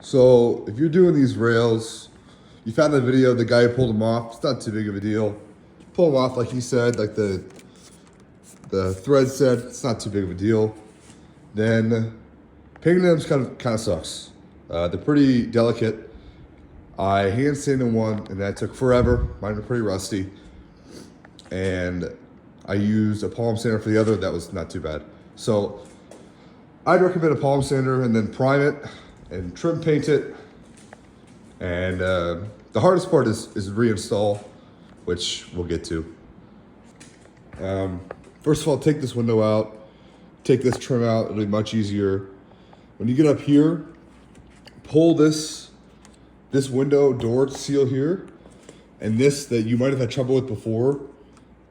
So if you're doing these rails, you found the video, the guy who pulled them off, it's not too big of a deal. Pull them off like he said, like the thread said, it's not too big of a deal. Then painting them kind of sucks. They're pretty delicate. I hand sanded one and that took forever. Mine were pretty rusty. And I used a palm sander for the other, that was not too bad. So I'd recommend a palm sander and then prime it and trim paint it. And the hardest part is reinstall, which we'll get to. First of all, take this window out, take this trim out, it'll be much easier. When you get up here, pull this window door seal here, and this that you might have had trouble with before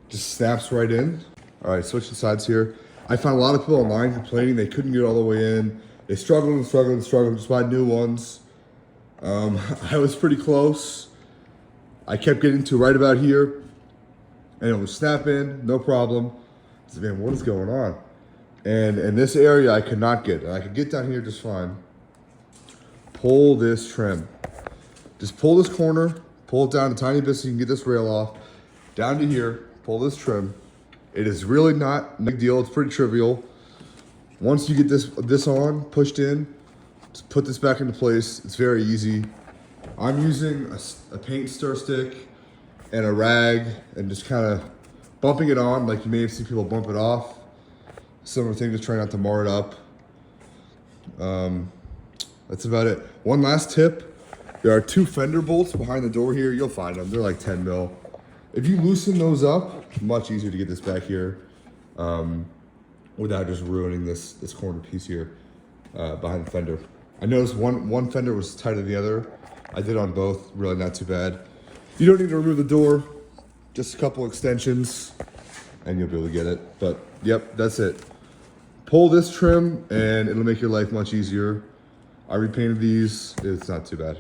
just snaps right in. All right, switching sides here. I found a lot of people online complaining they couldn't get all the way in. They struggled to buy new ones. I was pretty close. I kept getting to right about here, and it would snap in, no problem. I said, man, what is going on? And in this area, I could not get it. I could get down here just fine. Pull this trim. Just pull this corner, pull it down a tiny bit so you can get this rail off. Down to here, pull this trim. It is really not a big deal. It's pretty trivial. Once you get this on, pushed in, just put this back into place. It's very easy. I'm using a paint stir stick and a rag and just kind of bumping it on like you may have seen people bump it off. Similar thing, to try not to mar it up. That's about it. One last tip. There are 2 fender bolts behind the door here. You'll find them. They're like 10 mil. If you loosen those up, much easier to get this back here without just ruining this corner piece here behind the fender. I noticed one fender was tighter than the other. I did on both, really not too bad. You don't need to remove the door, just a couple extensions and you'll be able to get it. But yep, that's it. Pull this trim and it'll make your life much easier. I repainted these, it's not too bad.